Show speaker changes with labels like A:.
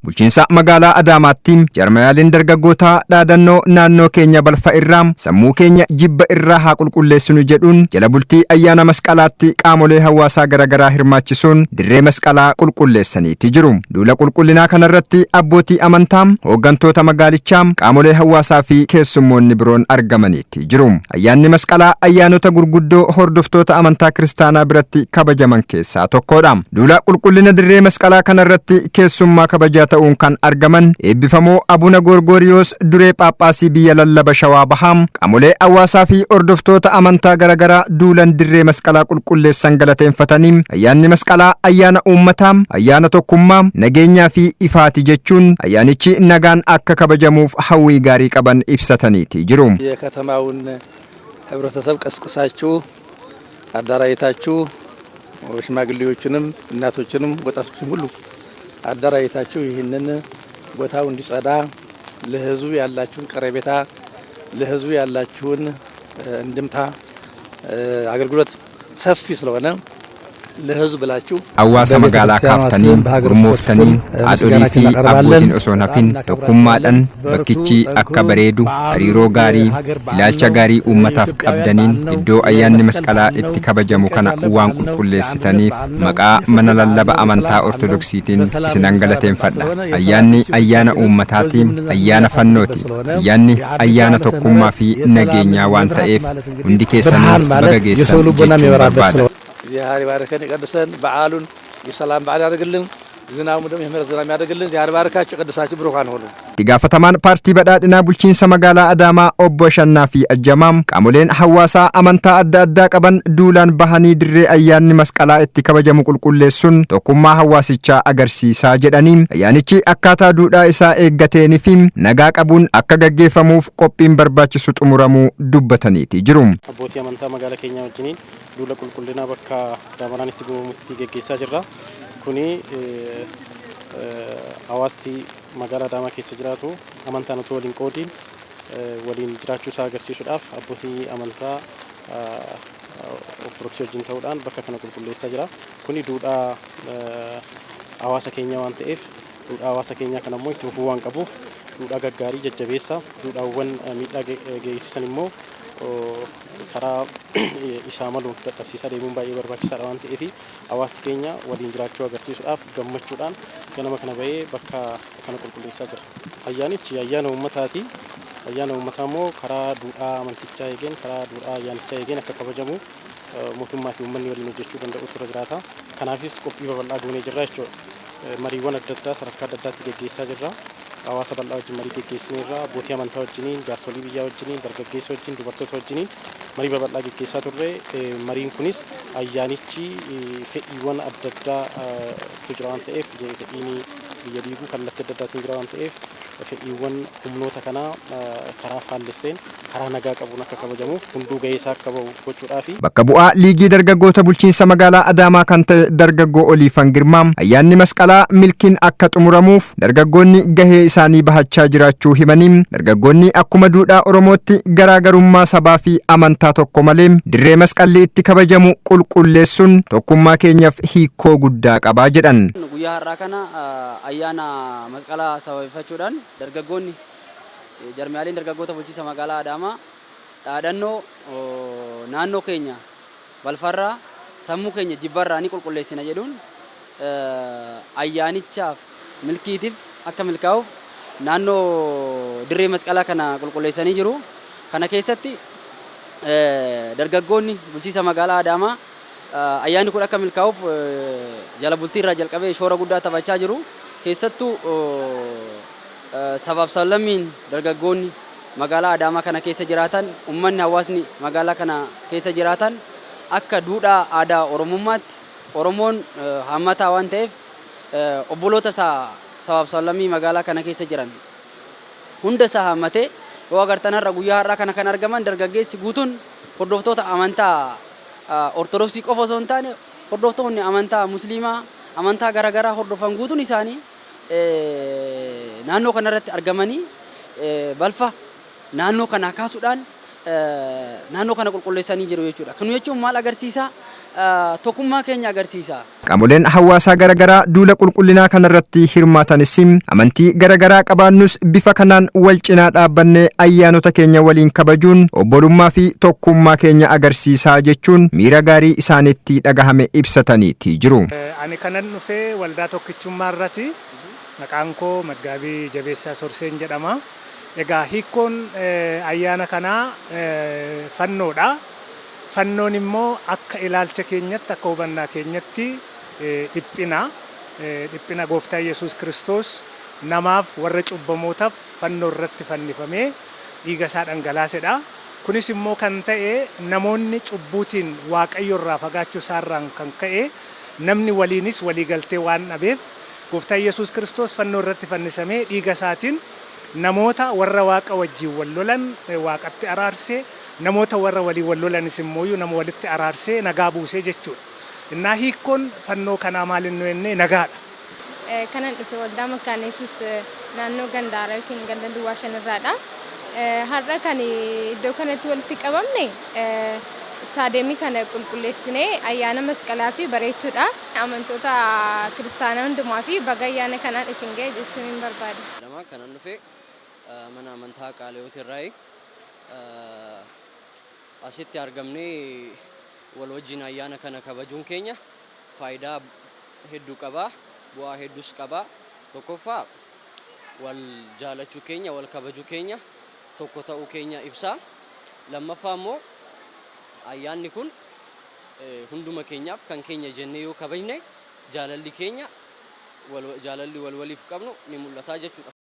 A: Bulchiinsa magaalaa Adaamaatti jarmayaaleen dargaggootaa dhaadannoo naannoo keenya balfa irraa sammuu keenya jibba irraa haa qulqulleessinu jedhuun jala bultii ayyaana masqalaatti qaamolee hawaasaa garaagaraa hirmaachisuun dirree masqalaa qulqulleessaniiti jiru. Duula qulqullinaa kanarratti abbootii amantaa, hooggantoota magaalichaa, qaamolee hawaasaa fi keessummoonni biroon argamaniiti jiru. Ayyaanni masqalaa ayyaanota gurguddoo hordoftoota amantaa kiristaanaa biratti kabajaman keessaa tokkodha. Duula qulqullina dirree masqalaa kanarratti keessummaa kabajaa ta'uun kan argaman eebbifamoo Abuna Gorgoriyoos duree Phaaphaasii biyya lallaba Shawaa Bahaa qaamolee hawaasaa fi hordoftoota amantaa garaagaraa duulan dirree masqalaa qulqulleessan galateeffatanii ayyaanni masqalaa ayyaana uummataa, ayyaana tokkummaa, nageenyaa fi ifaati jechuun ayyaanichi nagaan akka kabajamuuf hawwii gaarii qaban ibsataniiti jiru.
B: የከተማውን ህብረተሰብ ቀስቅሳችሁ አዳራይታችሁ ሽማግሌዎችንም እናቶችንም ወጣቶችንም ሁሉ አዳራይታችሁ ይህንን ቦታው እንዲጸዳ ለህዝቡ ያላችሁን ቀረቤታ ለህዝቡ ያላችሁን እንድምታ አገልግሎት ሰፊ ስለሆነ ለህዝብ ብላችሁ
A: hawaasa magaalaa kaaftanii gurmooftanii haadholii fi abbootiin osoo nafin tokkummaadhaan bakkichi akka bareedu hariiroo gaarii ilaalcha gaarii uummataaf qabdaniin iddoo ayyaanni masqalaa itti kabajamu kana waan qulqulleessitaniif maqaa mana lallaba amantaa ortodoksiitiin isinan galateeffadha. Ayyaanni ayyaana uummataati, ayyaana fannooti, ayyaanni ayyaana tokkummaa fi nageenyaa waan ta'eef hundi keessanuu baga geessan jechuun barbaada.
B: ዚያሪ ባርከን ይቀድሰን በዓሉን የሰላም በዓል ያደርግልን ዝናሙ ደግሞ የምህረት ዝናም ያደርግልን ዚያሪ ባርካችሁ ቅዱሳችሁ ብሩካን ሆኑ
A: Gaafatamaan paartii badhaadhinaa bulchiinsa magaalaa Adaamaa obbo Shannaa fi Ajjamaam qaamoleen hawaasaa amantaa adda addaa qaban duulaan bahanii dirree ayyaanni masqalaa itti kabajamu qulqulleessuun tokkummaa hawaasichaa agarsiisaa jedhanii ayyaanichi akkaataa duudhaa isaa eeggateenii fi nagaa qabuun akka gaggeeffamuuf qophiin barbaachisu xumuramuu dubbataniiti jiru.
C: Abbootii amantaa magaalaa keenyaa wajjiniin duula qulqullinaa bakka Daamaraan itti gubamutti gaggeessaa jirra. Kuni hawaasti magaalaa Adaamaa keessa jiraatu amantaan utuu waliin qoodiin waliin jiraachuu isaa agarsiisuudhaaf abbootii amantaa ortodoksii wajjin ta'uudhaan bakka kana qulqulleessaa jira. Kuni duudhaa hawaasa keenyaa waan ta'eef duudhaa hawaasa keenyaa kana immoo itti fufuu waan qabuuf duudhaa gaggaarii jajjabeessa duudhaawwan miidhaa geessisan immoo karaa isaa maluun dadhabsiisaa deemuun baay'ee barbaachisaadha waan ta'eef hawaasti keenya waliin jiraachuu agarsiisuudhaaf gammachuudhaan ganama kana bahee bakka kana qulqulleessaa jira. Ayyaanichi ayyaana uummataati. Ayyaana uummataa immoo karaa duudhaa amantichaa eegeen karaa duudhaa ayyaanichaa eegeen akka kabajamu mootummaa fi uummanni waliin hojjechuu danda'u tura jiraata. Kanaafis qophii babal'aa goonee jirra jechuudha. Mariiwwan adda addaa sadarkaa adda addaatti gaggeessaa jirra. Hawaasa bal'aa wajjin marii gaggeessineerra, abbootii amantaa wajjiniin, jaarsolii biyyaa wajjiniin, dargaggeessa wajjin, dubartoota wajjiniin marii babal'aa gaggeessaa turre. Mariin kunis ayyaanichi fedhiiwwan adda addaa jira waan ta'eef fedhiin biyya diiguu kallattii adda addaatiin jira waan ta'eef fedhiiwwan humnoota kanaa karaa faallesseen karaa nagaa qabuun akka kabajamuuf hunduu gahee isaa akka bahu gochuudhaafi.
A: Bakka bu'aa liigii dargaggoota bulchiinsa magaalaa Adaamaa kan ta'e dargaggoo Oliifan Girmaa ayyaanni masqalaa milkiin akka xumuramuuf dargaggoonni gahee isaanii bahachaa jiraachuu himanii dargaggoonni akkuma duudhaa Oromootti garaagarummaa sabaa fi amantaa tokko malee dirree masqalli itti kabajamu qulqulleessuun tokkummaa keenyaaf hiikoo guddaa qabaa jedhan.
D: Guyyaa har'aa kana ayyaana masqalaa sababeeffachuudhaan dargaggoonni jarmiyaaleen dargaggoota bulchiinsa magaalaa Adaamaa dhaadannoo naannoo keenya balfarraa sammuu keenya jibbarraa ni qulqulleessina jedhuun ayyaanichaaf milkiitiif akka milkaa'uuf naannoo dirree masqalaa kana qulqulleessanii jiru. Kana keessatti dargaggoonni bulchiinsa magaalaa Adaamaa ayyaanni kun akka milkaa'uuf jala bultii irraa jalqabee shoora guddaa taphachaa jiru. Keessattuu sabaaf sablammiin dargaggoonni magaalaa Adaamaa kana keessa jiraatan uummanni hawaasni magaalaa kana keessa jiraatan akka duudhaa aadaa Oromummaatti Oromoon hammataa waan ta'eef obboloota isaa sabaaf sablammii magaalaa kana keessa jiran hunda isaa hammatee yoo agartan har'a guyyaa har'aa kana kan argaman dargaggeessi guutuun hordoftoota amantaa ortodoksii qofa osoo hin taane hordoftoonni amantaa musliimaa amantaa garaagaraa hordofan guutuun isaanii naannoo kanarratti argamanii balfa naannoo kana kaasuudhaan naannoo kana qulqulleessanii jiru jechuudha. Kun jechuun maal agarsiisa? Tokkummaa keenya agarsiisa.
A: Qaamoleen hawaasaa garaagaraa duula qulqullinaa kanarratti hirmaatanis amantii garaagaraa qabaannus bifa kanaan wal cinaa dhaabbannee ayyaanota keenya waliin kabajuun obbolummaa fi tokkummaa keenya agarsiisaa jechuun miira gaarii isaanitti dhagahame ibsataniiti jiru.
E: Ani kanan dhufee waldaa tokkichummaa irratti maqaan koo Maggaabii Jabeessaa Sorseen jedhama. Egaa hiikkoon ayyaana kanaa fannoodha. Fannoon immoo akka ilaalcha keenyatti akka hubannaa keenyatti dhiphina gooftaa Yesuus Kiristoos namaaf warra cubbamootaaf fannoo irratti fannifamee dhiiga isaa dhangalaasedha. Kunis immoo kan ta'e namoonni cubbuutiin Waaqayyo irraa fagaachuu isaarraan kan ka'e namni waliinis waliigaltee waan dhabeef gooftaa Yesuus Kiristoos fannoo irratti fannisamee dhiiga isaatiin namoota warra Waaqa wajjin wal lolan Waaqatti araarsee namoota warra walii wal lolanis immoo nama walitti araarsee nagaa buusee jechuudha. Innaa hiikkoon fannoo kanaa maal inni jennee nagaadha.
F: Kanan dhufe waldaa Makaana Yesuus naannoo Gandaara yookiin ganda Duwwaa Shanirraadha. Har'a kan iddoo kanatti walitti qabamne istaadiyeemii kana qulqulleessinee ayyaana masqalaa fi bareechuudha. Amantoota kiristaanaa hundumaa fi baga ayyaana kanaan isin ga'e jechuun hin barbaada.
D: Kanan dhufe mana amantaa Qaaliyooti asitti argamnee wal wajjin ayyaana kana kabajuun keenya faayidaa hedduu qaba, bu'aa hedduus qaba. Tokkoffaa wal jaalachuu keenya, wal kabajuu keenya, tokko ta'uu keenya ibsa. Lammaffaa immoo ayyaanni kun hunduma keenyaaf kan keenya jennee yoo kabajne jaalalli keenya jaalalli wal waliif qabnu ni mul'ata jechuudha.